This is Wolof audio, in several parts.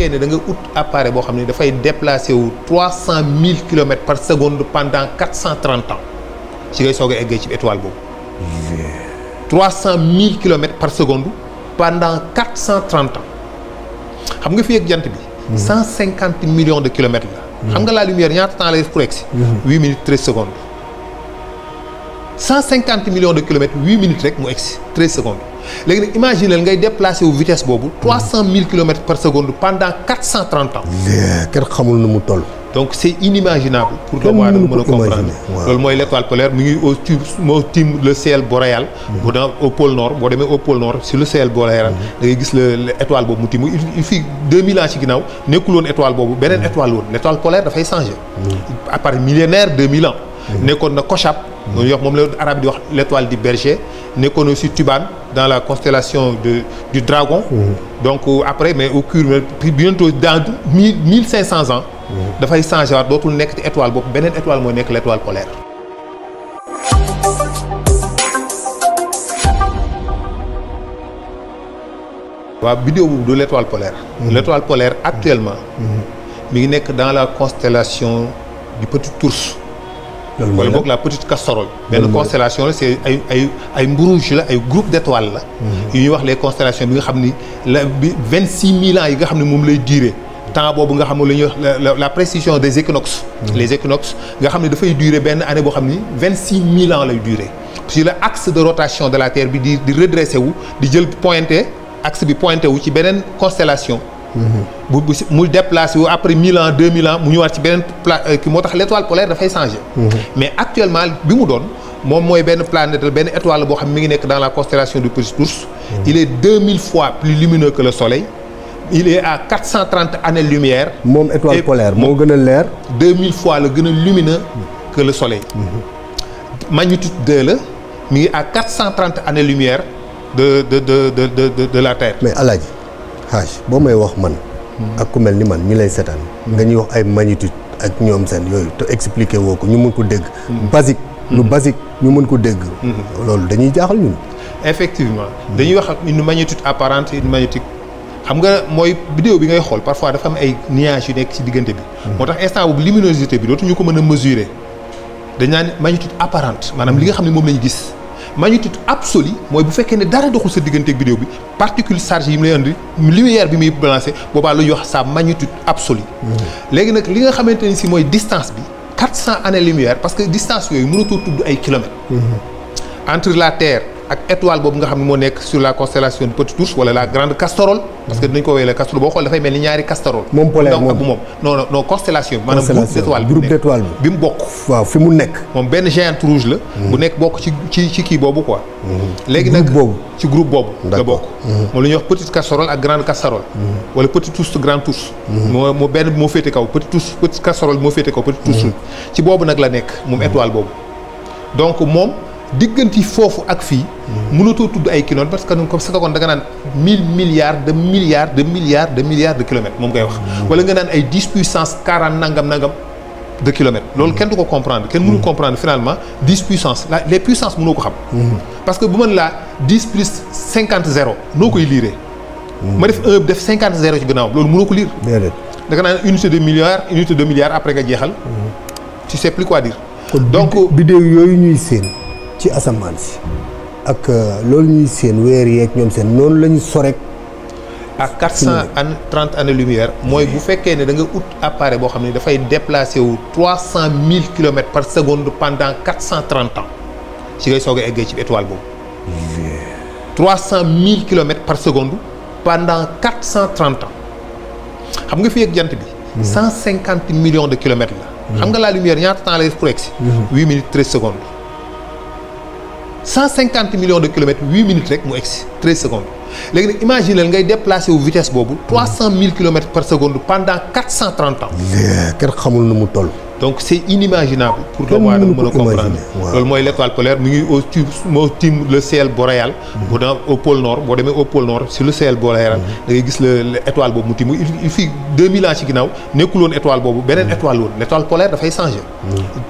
fekkee ne da nga ut appareil boo xam ne dafay déplacer wu 300 000 kilomètres par seconde pendant 430 ans ci ngay soog a eggee ci étoile boobu. 300 000 kilomètres par seconde pendant 430 ans xam nga fi ak jant bi. 150 millions de kilomètres la. xam nga la lumière ñaata temps lay def pour egsi. 8 minutes 13 secondes. 150 millions de kilomètres 8 minutes rek mu egsi 13 secondes léegi nag imaginez ngay déplacer wu vitesse boobu 300 000 kilomètres par seconde pendant 430 ans. kenn xamul nu mu toll. donc c'est inimaginable pour doomu aadama mën a comprendre loolu mooy l'étoile polaire mi ngi moo tiim le ciel boréal. bu dans au pôle nord boo demee au pôle nord sur le ciel boréal da ngay gis l'étoile boobu mu tiim il fi 2000 ans ci ginnaaw nekkul woon étoile boobu beneen étoile woon l'étoile polaire dafay changer. à part millénaire 2000 ans. nekkoon na Kochab. loolu yox moom la arabe di wax l'étoile du berger nekkoon aussi Tuban dans la constellation du dragon. donc après mais au cours bientôt dans 1500 ans. dafay changer waat dootul nekk ci étoile boobu beneen étoile mooy nekk l'étoile polaire. waaw vidéo boobu du l'étoile polaire. l'étoile polaire actuellement. mi ngi nekk dans la constellation du Petit Ours. wala boog la petite castorole. benn constellation la c'est ay mburuj la ay groupe d'étoiles la. yu ñuy wax les constellations bi nga xam ni la bi 26000 ans yi nga xam ne moom lay durer. temps boobu nga xam ne la ñuy wax la précision des équinoxes. les équinoxes nga xam ne dafay durer benn année boo xam ni 26000 ans lay durer. sur le axe de rotation de la Terre bi di redressé wu di jël pointé axe bi pointé wu ci beneen constellation. mu déplacé wu après 1000 ans 2000 ans mu ñëwaat ci beneen ki moo tax l'étoile polaire dafay changer. mais actuellement bi mu doon moom mooy benn planète benn étoile boo xam ne mi ngi nekk dans la constellation du Petit Ours. il est 2000 fois plus lumineux que le soleil. il est à 430 années-lumière. moom étoile polaire moo gën a leer. 2000 fois la gën a lumineux que le soleil. magnitude 2 la mi ngi à 430 années-lumière de la Terre. mais Alaaji Haj boo may wax man. ak ku mel ni man ñi lay seetaan. nga ñuy wax ay magnitude ak ñoom seen yooyu te expliquer woo ko ñu mën ko dégg. basique lu basique ñu mën ko dégg. loolu dañuy jaaxal ñun. effectivement dañuy wax ak une magnitude apparente une magnitude. xam nga mooy vidéo bi ngay xool parfois dafa am ay nuages yu nekk ci diggante bi. moo tax instant boobu luminosité bi dootuñu ko mën a mesurer. dañ naan magnitude apparente maanaam li nga xam ne moom la ñu gis. magnitude absolue mooy bu fekkee ne dara doxul sa diggante ak vidéo bi particule chargée yi mu lay andi lumière bi muy balancer boobaa lu ñuy wax sa magnitude absolue. léegi nag li nga xamante ni si mooy distance bi 400 années-lumière parce que distance yooyu mënatoo tudd ay kilomètres. entre la Terre. ak étoile boobu nga xam ne moo nekk sur la constellation du Petit Ours wala la grande castorole. parce que dinañ ko woowee la castorole boo xool dafay mel ni ñaari castorole. moom polaire moom bu moom non constellation bi. maanaam groupe d'étoile bi mu bokk. waaw fi mu nekk. moom benn géante rouge la. bu nekk bokk ci kii boobu quoi. léegi nag ci groupe boobu. la bokk. moom la ñuy wax petite castorole ak grande castorole. wala Petit Ours grand Ours. moo benn bi moo féete kaw petite castorole bi moo féete kaw Petit Ours. ci boobu nag la nekk moom étoile boobu donc moom. digganti foofu ak fii. mënatoo tudd ay kilomètres parce que comme sa kon da nga naan 1000 milliards de milliards de milliards de milliards de kilomètres moom ngay wax. wala nga naan ay 10 puissance 40 nangam de kilomètres. loolu kenn du ko comprendre kenn mënu comprendre finalement 10 puissance les puissances mënoo ko xam. parce que bu mën laa 10 plus 50 zéro noo koy liiree. ma def 1 def 50 zéro ci gannaaw loolu mënoo ko liir. déedéet da nga naan unité de milliard après nga jeexal. tu sais plus quoi dire. donc vidéo yooyu ñuy seen. ci asamaan si ak loolu ñuy seen weer yeeg ñoom seen noonu la ñu sorek à 430 années-lumière mooy bu fekkee ne da nga ut appareil boo xam ne dafay déplacer wu 300 000 kilomètres par seconde pendant 430 ans ci ngay soog a eggee ci étoile boobu. 300 000 kilomètres par seconde pendant 430 ans xam nga fii ak jant bi. 150 millions de kilomètres la. xam nga la lumière ñaata temps lay def pour egsi. 8 minutes 13 secondes. 150 millions de kilomètres 8 minutes rek mu egsi 13 secondes léegi nag imaginez ngay déplacer wu vitesse boobu 300 000 kilomètres par seconde pendant 430 ans. kenn xamul nu mu toll. donc c'est inimaginable pour doomu aadama mën a comprendre loolu mooy l'étoile polaire mi ngi moo tiim le ciel boréal. bu dans au pôle nord boo demee au pôle nord sur le ciel boréal da ngay gis l'étoile boobu mu tiim il fi 2000 ans ci ginnaaw nekkul woon étoile boobu beneen étoile woon l'étoile polaire dafay changer.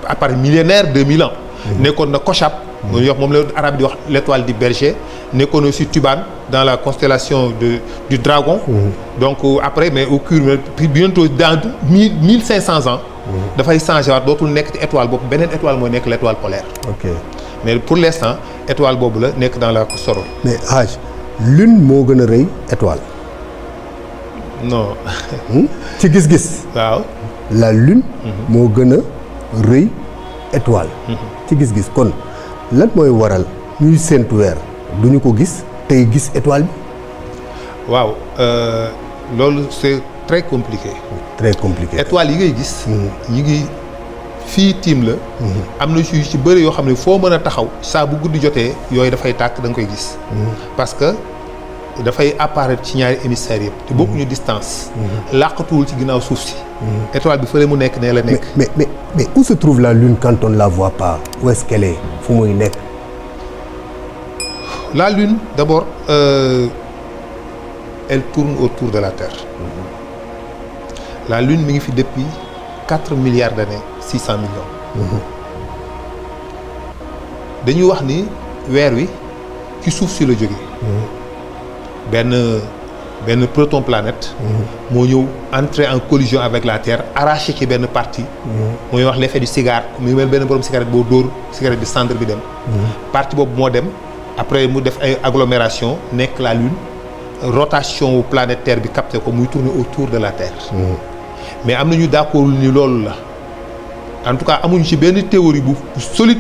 à part millénaire 2000 ans. nekkoon na Kochab. mu ñuy wax moom la arabe di wax l'étoile du berger nekkoon aussi Tuban dans la constellation du dragon. donc après mais au cours bientôt dans 1500 ans. dafay changé waat dootul nekk ci étoile boobu beneen étoile mooy nekk l'étoile polaire. ok mais pour l'instant étoile boobu la nekk dans la sorole. mais Hadj lune moo gën a rëy étoile. non. ci gis-gis. waaw. la lune. moo gën a rëy étoile. ci gis-gis kon lan mooy waral ñuy séntu weer duñu ko gis tey gis étoile bi. waaw loolu c'est très compliqué. très compliqué. étoile yi ngay gis. yi ngi fii tiim la. am na ci bëri yoo xam ne foo mën a taxaw saa bu guddi jotee yooyu dafay tàkk da nga koy gis. parce que dafay apparaître ci ñaari hémisphères yëpp. te bokkuñu distance. làqatuwul ci ginnaaw suuf si. étoile bi fële mu nekk nee la nekk. mais où se trouve la lune quand on ne la voit pas où est-ce qu'elle est fu muy nekk. la lune d'abord elle tourne autour de la Terre. La lune mi ngi fi depuis 4 milliards d'années 600 millions. dañuy wax ni weer wi ci suuf si la jógee. benn proton planète. moo ñëw entrer en collision avec la Terre arraché ci benn partie. mooy wax l'effet du cigare mu mel benn borom cigarette boo dóor cigarette bi centre bi dem. partie boobu moo dem après mu def ay agglomération nekk la lune rotation wu planète Terre bi capté ko muy tourner autour de la Terre. mais am nañu d'accord ni loolu la en tout cas amuñu ci benn théorie bu solide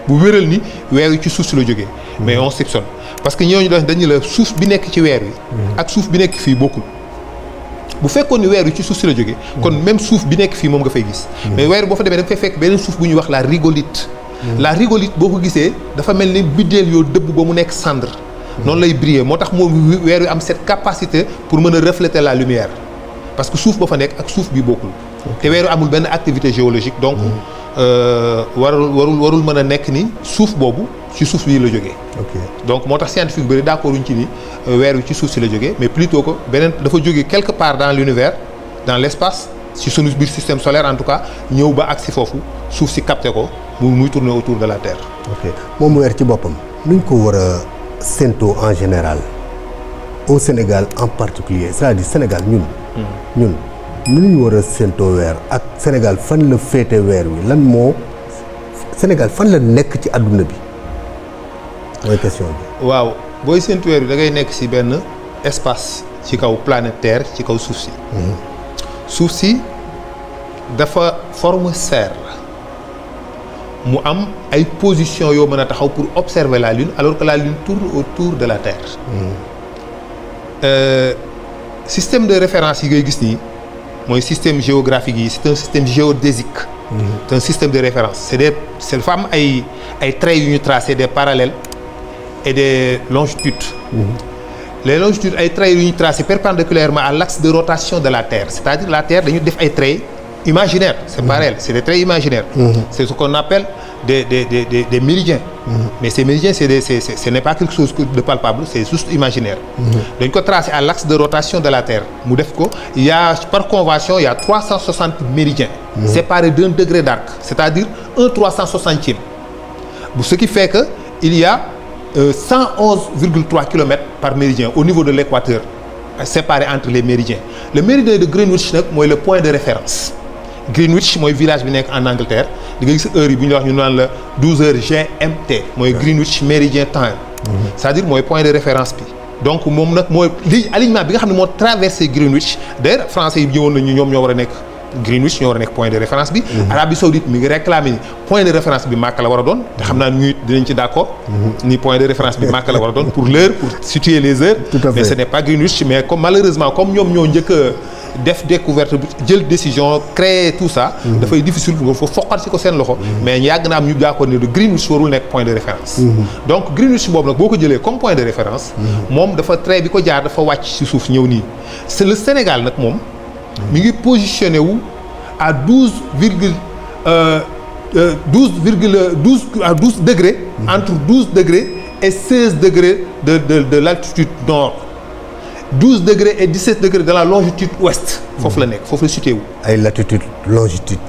bu wéral ni weer wi ci suuf si la jógee. mais on soupçonne parce que ñooñu dañu la suuf bi nekk ci weer wi. ak suuf bi nekk fii bokkul. bu fekkoon ni weer wi ci suuf si la jógee. kon même suuf bi nekk fii moom nga fay gis. mais weer boo fa demee da nga fay fekk beneen suuf bu ñuy wax la rigolite. la rigolite boo ko gisee dafa mel ni biddeel yoo dëbb ba mu nekk cendre. noonu lay briller moo tax moom weer wi am cette capacité pour mën a refléter la lumière. parce que suuf ba fa nekk ak suuf bi bokkul. te weeru amul benn activité géologique donc warul mën a nekk ni suuf boobu ci suuf bii la jógee. donc moo tax scientifique bëri d'accord uñ ci ni weer wi ci suuf si la jógee mais plutôt que beneen dafa jógee quelque part dans l'univers dans l'espace ci sunu biir système solaire en tout cas ñëw ba agsi foofu suuf si capté ko muy tourner autour de la Terre. moom weer ci boppam nuñ ko war a séentoo en général au Sénégal en particulier c'est-à-dire Sénégal ñun nu ñu war a séentoo weer ak Sénégal fan la féete weer wi lan moo Sénégal fan la nekk ci àdduna bi mooy question bi. waaw booy séentu weer wi da ngay nekk ci benn espace ci kaw planète Terre ci kaw suuf si. suuf si dafa forme serre mu am ay position yoo mën a taxaw pour observer la Lune alors que la Lune tourne autour de la Terre. Système de référence yi ngay gis nii mooy système géographique yi c'est un système géodésique. c'est un système de référence c'est dafa am ay traits yu ñu tracé des parallèles et des longitudes. les longitudes ay traits yu ñu tracé perpendiculairement à l'axe de rotation de la Terre c'est-à-dire la Terre dañu def ay traits imaginaires c'est pas réel c'est des traits imaginaires. c'est ce qu'on appelle des méridiens. mais ces méridiens ce n'est pas quelque chose de palpable c'est juste imaginaire. dañ ko tracé à l'axe de rotation de la Terre mu def ko il y a par convention il y a 360 méridiens. séparés d'un degré d'arc c'est-à-dire un 360e. ce qui fait que il y a 111,3 kilomètres par méridien au niveau de l'équateur séparé entre les méridiens. Le méridien de Greenwich nag mooy le point de référence. Greenwich mooy village bi nekk en Angleterre di nga gis heure yi bu ñu wax ñu naan la 12h GMT mooy Greenwich Meridian Time. c'est-à-dire mooy point de référence bi. donc moom nag mooy li alignement bi nga xam ne moo traversé Greenwich d'ailleurs français yi ñëwoon nañu ñoom ñoo war a nekk Greenwich ñoo war a nekk point de référence bi. Arabie Saoudite mi ngi réclamé ni point de référence bi Makka la war a doon te xam naa ñuy dinañ ci d'accord. ni point de référence bi Makka la war a doon pour l'heure pour situer les heures. mais ce n'est pas Greenwich mais comme malheureusement comme ñoom ñoo njëkk def découverte bi jël décision créer tout ça. dafay difficile nga fa foqal ci ko seen loxo. mais yàgg na am ñu d'accord ne Greenwich warul nekk point de référence. donc Greenwich boobu nag boo ko jëlee comme point de référence. moom dafa trait bi ko jaar dafa wàcc ci suuf ñëw nii. c'est le Sénégal nag moom. mi ngi positionné wu à 12 degrés. entre 12 degrés et 16 degrés de l'altitude nord. 12 degrés et 17 degrés de la longitude ouest. foofu la nekk foofu la situé wu. ay latitude longitude.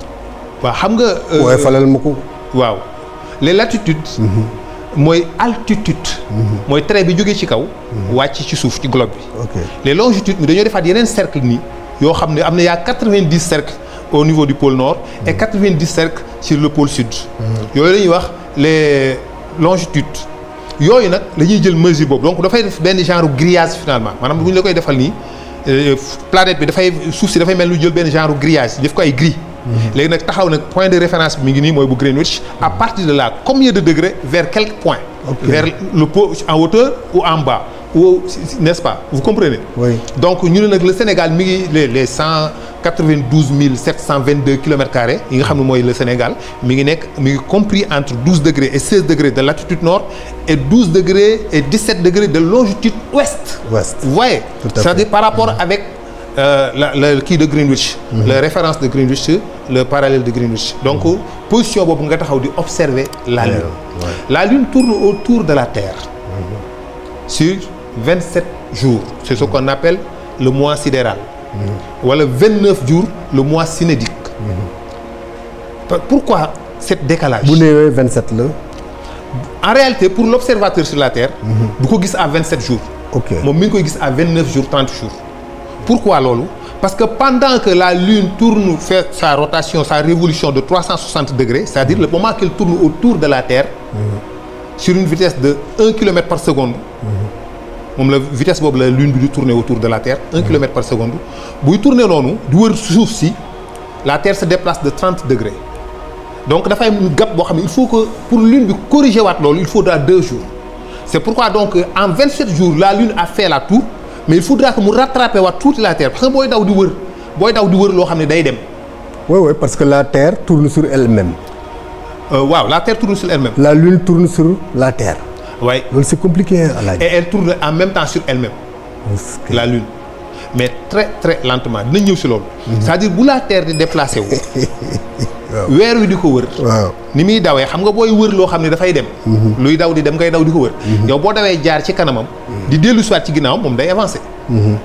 waaw xam nga. waaye falal ma ko. waaw les latitudes. mooy altitude. mooy trait bi jógee ci kaw. wàcc ci suuf ci globe bi. ok les longitudes mi dañoo defaat yeneen cercle nii yoo xam ne am na yaa 90 cercles au niveau du pôle nord. et 90 cercles sur le pôle sud. yooyu la ñuy wax les longitudes. yooyu nag la ñuy jël mesure boobu donc dafay def benn genre grillage finalement maanaam bu ñu la koy defal nii planète bi dafay suuf si dafay mel lu jël benn genre grillage def ko ay grille. léegi nag taxaw nag point de référence bi mi ngi nii mooy bu Greenwich à partir de là combien de degrés vers quel point. vers le pôle en hauteur ou en bas ou n'est-ce pas vous comprenez. oui donc ñu ne nag le Sénégal mi ngi les 192 722 kilomètres carrés yi nga xam ne mooy le Sénégal mi ngi compris entre 12 degrés et 16 degrés de latitude nord et 12 degrés et 17 degrés de longitude ouest. Vous voyez, c'est-à-dire par rapport avec le kii de Greenwich. la référence de Greenwich le parallèle de Greenwich. donc position boobu nga taxaw di observer la Lune. La Lune tourne autour de la Terre. sur 27 jours. C'est ce qu'on appelle le mois sidéral. Wala 29 jours le mois cinédique. Pourquoi cette décalage? bu néewee 27 la. En réalité pour l'observateur sur la Terre. du ko gis à 27 jours. ok moom mi ngi koy gis à 29 jours 30 jours. Pourquoi loolu? Parce que pendant que la Lune tourne fait sa rotation sa révolution de 360 degrés c'est-à-dire le moment qu'elle tourne autour de la Terre. sur une vitesse de 1 km par seconde. moom la vitesse boobu la Lune bi di tourner autour de la Terre 1 kilomètre par seconde buy tourner noonu di wër suuf si la Terre se déplace de 30 degrés donc dafay am gap boo xam ne il faut que pour Lune bi corriger waat loolu il faudra 2 jours c'est pourquoi donc en 27 jours la Lune a fait la tour mais il faudra que mu rattraper waat tuuti la Terre parce que booy daw di wër loo xam ne day dem. oui parce que la Terre tourne sur elle-même. waaw la Terre tourne sur elle-même. la Lune tourne sur la Terre. Oui. loolu c'est compliqué à et elle tourne en même temps sur elle-même. La Lune mais très très lentement dinañ ñëw si loolu. c'est-à-dire bu la Terre di déplacé wu. weer wi di ko wër. waaw ni muy dawee xam nga booy wër loo xam ne dafay dem. luy daw di dem ngay daw di ko wër. yow boo dawee jaar ci kanamam. di dellu si waat ci ginnaawam moom day avancer.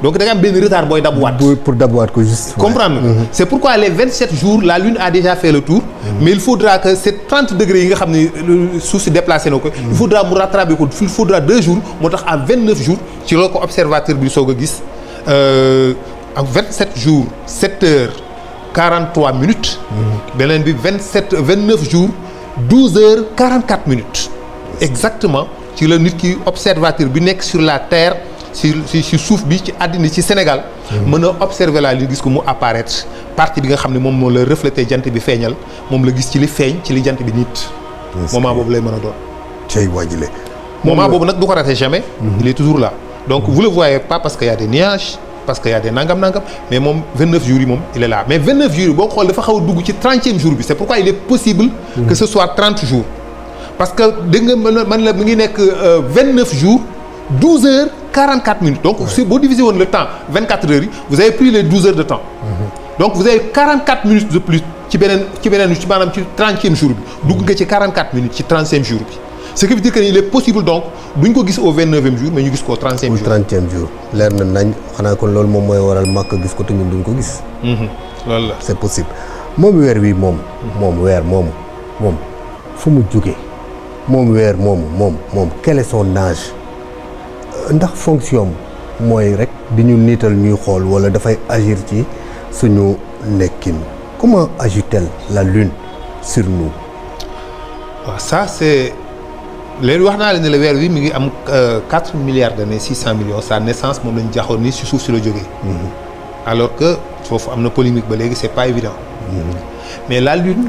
donc da nga am benn retard booy dabuwaat. pour dabuwaat ko juste. comprendre c'est pourquoi les 27 jours la Lune a déjà fait le tour. mais il faudra que ces 30 degrés yi nga xam ne suuf si déplacé na ko. il faudra mu rattraper ko il faudra 2 jours moo tax à 29 jours ci la ko observateur bi soog a gis en 27 jours 7 heures 43 minutes. beneen bi 29 jours 12 heures 44 minutes. exactement ci la nit ki observateur bi nekk sur la Terre. si suuf bi ci àddina ci Sénégal. mën a observer la li gis ko mu apparaître partie bi nga xam ne moom moo la refléter jant bi feeñal moom la gis ci li feeñ ci li jant bi nit. moment boobu lay mën a doon. cey waajile. moment boobu nag du ko rater jamais. il est toujours là donc vous le voyez pas parce que y a des nuages parce que y a des nangam mais moom 29 jours yi moom il est là mais 29 jours yi boo xool dafa xaw a dugg ci 30e jour bi c'est pourquoi il est possible. que ce soit 30 jours. parce que dégg nga man la mi ngi nekk 29 jours 12 heures 44 minutes donc si boo divisé woon le temps 24 heures yi vous avez pris les 12 heures de temps. donc vous avez 44 minutes de plus ci maanaam ci 30e jour bi dugg nga ci 44 minutes ci 30e jour bi ce qui veut dire que il est possible donc duñ ko gis au 29e jour mais ñu gis ko au 30e jour. 30e jour leer na nañ xanaa kon loolu moom mooy waral màkk gis ko te ñun duñ ko gis. loolu la c'est possible moom weer wi moom weer moomu fu mu jógee moom weer moom quel est son âge. ndax fonction mooy rek di ñu niital ñuy xool wala dafay agir ci suñu nekkin comment agit-elle la Lune sur nous. waaw ça c'est léegi wax naa leen ne la weer wi mi ngi am 4 milliards d'années 600 millions sa naissance moom lañu jaxoon ni si suuf si la jógee. alors que foofu am na polémique ba léegi c'est pas évident. mais la Lune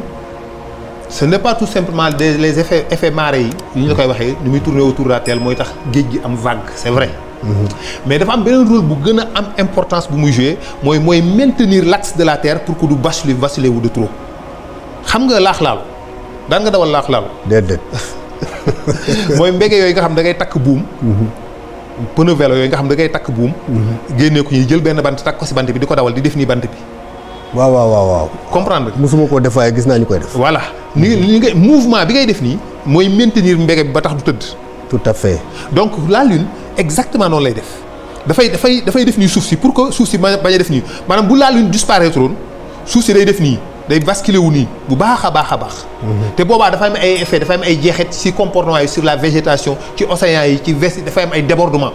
ce n'est pas tout simplement les effets marées yi ñu la koy waxee ni muy tourner autour de la Terre mooy tax géej gi am vague c'est vrai. mais dafa am beneen rôle bu gën a am importance bu muy jouer mooy maintenir l'axe de la Terre pour que du vaciller wu de trop. xam nga laax-laalu daan nga dawal laax-laalu. déedéet. mooy mbége yooyu nga xam da ngay takk buum. pneu vélo yooyu nga xam da ngay takk buum. génnee ko ñuy jël benn bant takk ko ci bant bi di ko dawal di def nii bant bi. waaw. comprendre nga. mosuma koo def waaye gis naa ñu koy def. voilà ni nga mouvement bi ngay def nii mooy maintenir mbége bi ba tax du tëdd. tout à fait. donc la Lune exactement noonu lay def dafay def nii suuf si pour que suuf si bañ a def nii maanaam bu la Lune disparaître woon suuf si day def nii day basculer wu nii bu baax a baax a baax. te boobaa dafa am ay effet dafa am ay jeexit ci comportement yi sur la végétation ci océan yi ci vesti dafa am ay débordement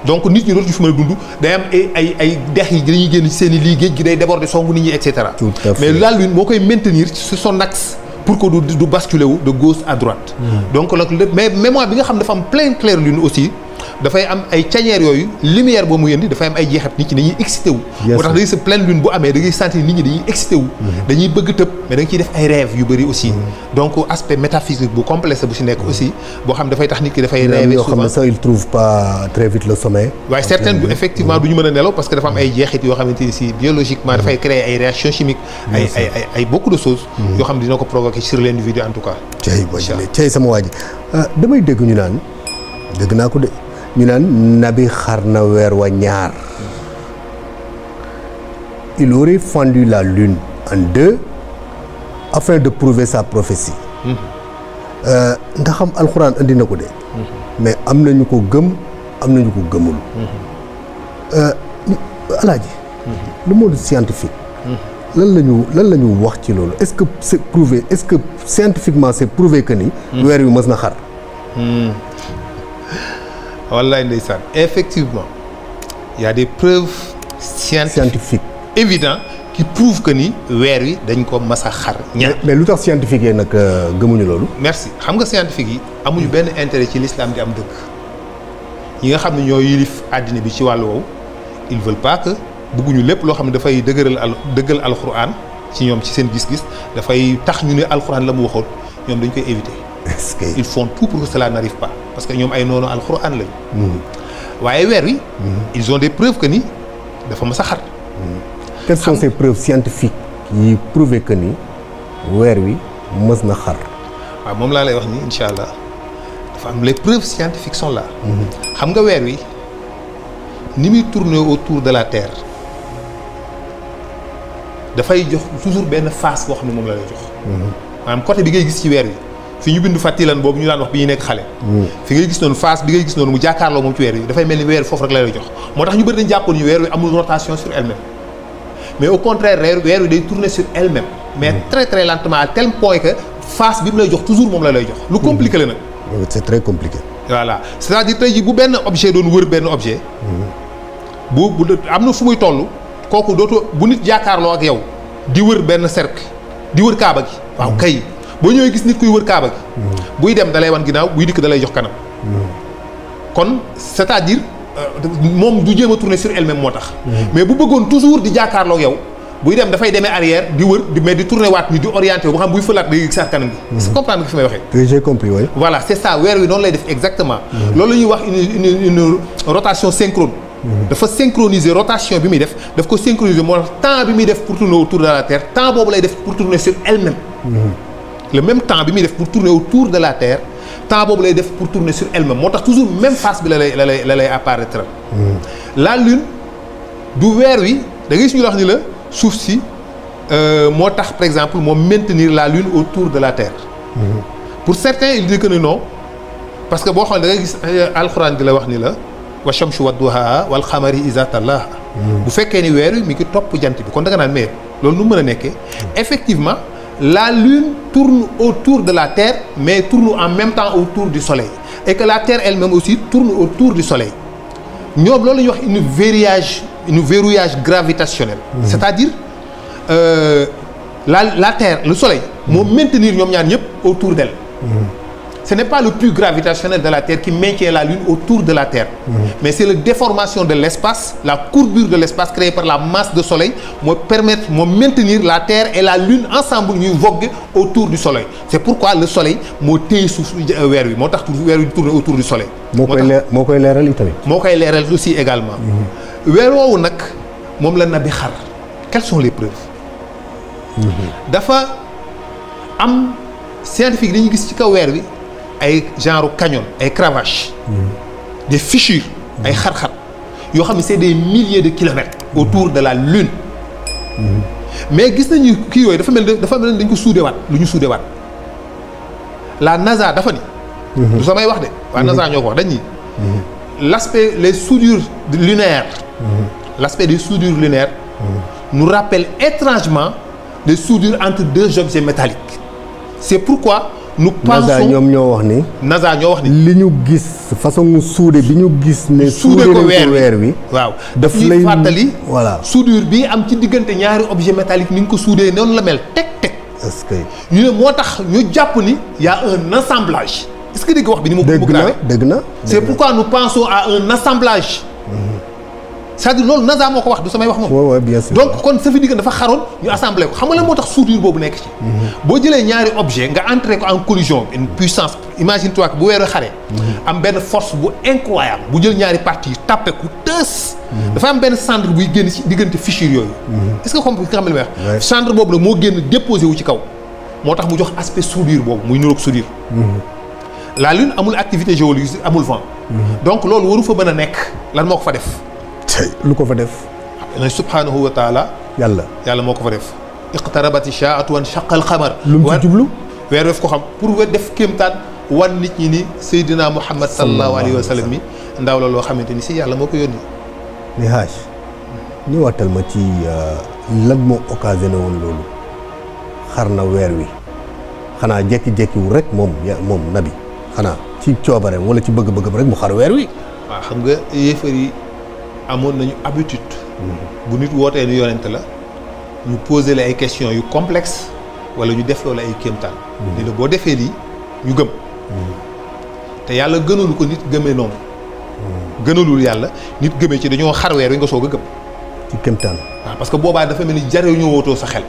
donc nit ñi dootuñu fi mën a dund day am ay dex yi dañuy génn ci seen i lii géej gi day déborder songu nit ñi et cetera. mais la lune moo koy maintenir sur son axe pour que du basculer wu de gauche à droite. donc nag mais mémoire bi nga xam dafa am pleine claire lune aussi. dafay am ay cañeer yooyu lumière boo mu yëndi dafay am ay jeexat nit ñi dañuy excité wu moo tax da ngay sa pleine lune bu amee da ngay sentir nit ñi dañuy excité wu dañuy bëgg tëb mais da nga ciy def ay rêve yu bëri aussi donc aspect métaphysique bu complexe bu si nekk aussi boo xam dafay tax nit ki dafay rêver souvent yoo xam ne ça il trouve pas très vite le sommeil waaye certaines bu effectivement du ñu mën a nelaw parce que dafa am ay jeexit yoo xamante ni si biologiquement dafay créer ay réactions chimiques ay beaucoup de choses yoo xam ne dina ko provoquer sur l'individu en tout cas cey sama waa ji damay dégg ñu naan dégg naa ko de ñu naan nabi xar na weer wa ñaar il aurait fendu la lune en deux afin de prouver sa prophétie ndax xam alxuraan andi na ko de mais am nañu ko gëm am nañu ko gëmul alaaji le monde scientifique lan la ñu wax ci loolu est-ce que c'est prouvé est-ce que scientifiquement c'est prouvé que ni weer wi mës na xar wallaay ndeysaan effectivement il y a des preuves scientifiques évidentes qui prouvent que ni weer wi dañ ko mas a xar ñaar mais lu tax scientifique yi nag gëmuñu loolu merci xam nga scientifique yi amuñu benn intérêt ci l'islam di am dëgg ñi nga xam ne ñoo yilif àddina bi ci wàllu woowu ils veulent pas que bëgguñu lépp loo xam ne dafay dëggal alxuraan ci ñoom ci seen gis-gis dafay tax ñu ne alxuraan la mu waxoon ñoom dañ koy éviter ils font tout pour que cela n'arrive pas parce que ñoom ay noonu alxuraan lañu waaye weer wi ils ont des preuves que ni dafa mas a xar quelles sont ces preuves scientifiques yi prouver que ni weer wi mës na xar waaw moom laa lay wax ni incha allah dafa am les preuves scientifiques sont là xam nga weer wi ni muy tourner autour de la terre dafay jox toujours benn face boo xam ne moom la lay jox maanaam côté bi ngay gis ci weer wi fi ñu bindu fàttilan boobu ñu daan wax bi ñuy nekk xale fi ngay gis noonu face bi ngay gis noonu mu jàkkaarloo moom ci weer wi dafay mel ni weer foofu rek la lay jox moo tax ñu bëri dañ jàppoon ñu weer wi amul rotation sur elle-même mais au contraire weer wi day tourner sur elle-même mais très très lentement à tel point que face bi mu lay jox toujours moom la lay jox lu compliqué la nag c'est très compliqué voilà c'est-à-dire tey jii bu benn objet doon wër benn objet bu am na fu muy toll kooku dootoo bu nit jàkkaarloo ak yow di wër benn cercle di wër kaaba gi waaw kay boo ñëwee gis nit kuy wër kaaba gi buy dem dalay wan ginnaaw buy dikk dalay jox kanam kon c'est-à-dire moom du jéem a tourner sur elle-même moo tax mais bu bëggoon toujours di jàkkaarloo ak yow buy dem dafay demee arrière di wër mais di tourner waat ni di orienté wu ba xam buy fëlaat day gis kanam gi est-ce que comprendre nga fi may waxee j'ai compris oui voilà c'est ça weer wi noonu lay def exactement loolu la ñuy wax une rotation synchrone dafa synchroniser rotation bi muy def daf ko synchroniser moo tax temps bi muy def pour tourner autour de la terre temps boobu lay def pour tourner sur elle-même le même temps bi muy def pour tourner autour de la terre temps boobu lay def pour tourner sur elle-même moo tax toujours même face bi la lay apparaître la lune du weer wi da ngay suñu wax ni la suuf si moo tax par exemple moo maintenir la lune autour de la terre pour certains ils disent que non parce que boo xoolee da ngay gis alxuraan di la wax ni la wa shamsu wa duhaa wal xamari iza talaha bu fekkee ni weer wi mi ngi topp jant bi kon da nga naan mais loolu nu mën a nekkee effectivement la lune tourne autour de la terre mais tourne en même temps autour du soleil et que la terre elle-même aussi tourne autour du soleil ñoom loolu la ñuy wax une verrouillage gravitationnel c'est-à-dire la terre le soleil moo maintenir ñoom ñaar ñëpp autour d'elle ce n'est pas le puits gravitationnel de la terre qui maintient la lune autour de la terre mais c'est la déformation de l'espace la courbure de l'espace créée par la masse de soleil moo maintenir la terre et la lune ensemble ñuy voguer autour du soleil c'est pourquoi le soleil moo téye suuf weer wi moo tax weer wi tourner autour du soleil moo koy leeral itamit moo koy leeral aussi également weer woowu nag moom la nabi xar quelles sont les preuves dafa am scientifique dañuy gis ci kaw weer wi ay genre canyon ay cravaches des fissures ay xar-xar yoo xam ne c'est des milliers de kilomètres autour de la lune mais gis nañu kii yooyu dafa mel ni dañ ko suudewaat lu ñu suudewaat la NASA dafa ni du samay wax de waa NASA ñoo ko wax dañ ni l'aspect les soudures lunaires l'aspect des soudures lunaires nous rappelle étrangement des soudures entre deux objets métalliques. C'est pourquoi nous pensons NASA ñoom ñoo wax ni. NASA ñoo wax ni. li ñu gis façon suude bi ñu gis ne. suude ko weer wi waaw daf lay fàttali. voilà soudure bi am ci diggante ñaari objet métallique ni nga ko soudé noonu la mel teg. est-ce que. ñu ne moo tax ñu jàpp ni y a un assemblage. est-ce que dégg wax bi ni mu grave. dëgg na c'est pourquoi nous pensons à un assemblage. c'est-à-dire loolu NASA moo ko wax du samay wax moom. waaw waaw bien sûr. donc kon ça veut dire que dafa xaroon ñu assemblé ko xam nga la moo tax soudure boobu nekk ci. boo jëlee ñaari objet nga entré ko en collision une puissance imagine toi que bu weeru xare. am benn force bu incroyable bu jël ñaari parties tàppe ku tës. dafa am benn cendre buy génn ci diggante fissure yooyu. est-ce que nga xam ne li may wax. cendre boobu la moo génn déposé wu ci kaw. moo tax mu jox aspect soudure boobu muy niroog soudure. la lune amul activité géologique amul vent. donc loolu waru fa mën a nekk lan moo ko fa def. lu ko fa def. subhanahu wa taala. yàlla moo ko fa def. iqtarabati shaa'atu wan shaqqa al-qamar. lu mu ci jublu. weer def ko xam pour def kéemtaan wan nit ñi ni Seydina Muhammad sallallahu alayhi wa sallam mi ndaw la loo xamante ni si yàlla moo ko yónni. ni Haaj ñëwaatal ma ci lan moo occasionné woon loolu xar na weer wi xanaa jékki-jékkiwul rek moom nabi xanaa ci coobareem wala ci bëgg-bëggam rek mu xar weer wi. waaw xam nga yéefar yi amoon nañu habitude. bu nit wootee ni yonent la ñu poser la ay questions yu complexe wala ñu def loolu ay kéemtaan. ni la boo defee lii ñu gëm. te yàlla gënalu ko nit gëmee noonu. gënalul yàlla nit gëmee ci dañoo xar weer wi nga soog a gëm. ci kéemtaan. waaw parce que boobaa dafa mel ni jariñoo wootoo sa xel.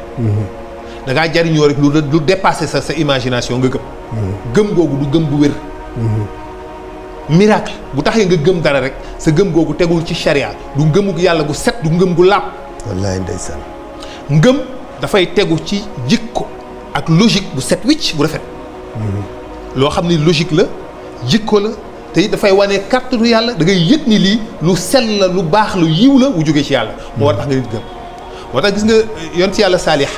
da ngaa jariñoo rek lu dépassé sa imagination nga gëm. gëm googu du gëm bu wér. miracle bu taxee nga gëm dara rek sa gëm googu tegul ci charia du ngëmug yàlla gu set du ngëm gu laab. wallaay ndeysaan. ngëm dafay tegu ci jikko ak logique bu set wicc bu rafet. loo xam ni logique la jikko la te it dafay wane kàttanu yàlla da ngay yëg ni lii lu sell la lu baax lu yiw la wu jógee ci yàlla. moo war tax nga nit gëm. moo tax gis nga yoon ci yàlla saalix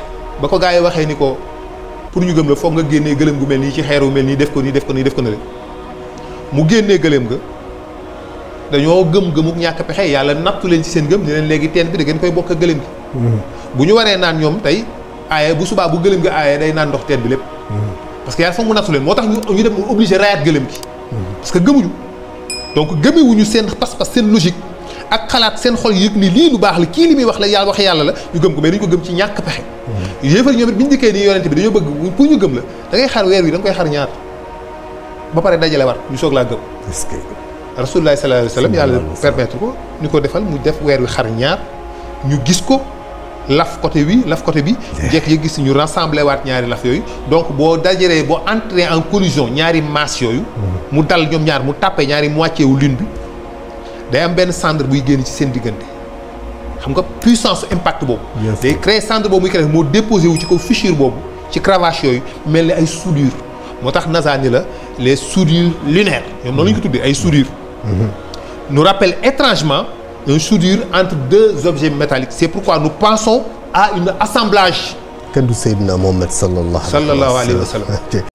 ba ko gaa yi waxee ni ko pour ñu gëm la foog nga génnee gëlëm gu mel nii ci xeer wu mel nii def ko nii def ko nii def ko na mu génnee gëléem ga dañoo gëm-gëmuk ñàkk pexe yàlla nattu leen ci seen gëm ni leen léegi teen bi da ngeen koy bokk ak gëléem gi. bu ñu waree naan ñoom tey aaye bu subaa bu gëléem gi aaye day naan ndox teen bi lépp. parce que yàlla foog mu nattu leen moo tax ñu dem obligé rayaat gëléem gi. parce que gëmuñu donc gëmewuñu seen pas-pas seen logique ak xalaat seen xol yëg ni lii lu baax la kii li muy wax la yàlla waxe yàlla la ñu gëm ko mais dañu ko gëm ci ñàkk pexe. yéefar ñoom it bi ñu dikkee nii yonent bi dañoo bëgg pour ñu gëm la da ngay xaar weer wi da nga koy xaar ñaar ba pare dajale war ñu soog laa gëm. est-ce que. rasulullah sallallahu alayhi wa sallam yàlla permettre ko ñu ko defal mu def weer wi xar ñaar ñu gis ko laf côté bi jekk yi gis ñu rassemblé waat ñaari laf yooyu donc boo dajalee boo entrer en collision ñaari masse yooyu. mu dal ñoom ñaar mu tàppee ñaari moitié wu lune bi day am benn cendre buy génn ci seen diggante xam nga puissance impact boobu. day créer cendre boobu muy créer moo déposé wu ci kaw fissure boobu ci cravache yooyu mel ni ay soudure. moo tax NASA ni la les soudures lunaires ñoom noonu la ñu ko tuddee ay soudures. nous rappelle étrangement une soudure entre deux objets métalliques c'est pourquoi nous pensons à un assemblage. kenn du Seydina Mohamed sallallahu alayhi wa sallam.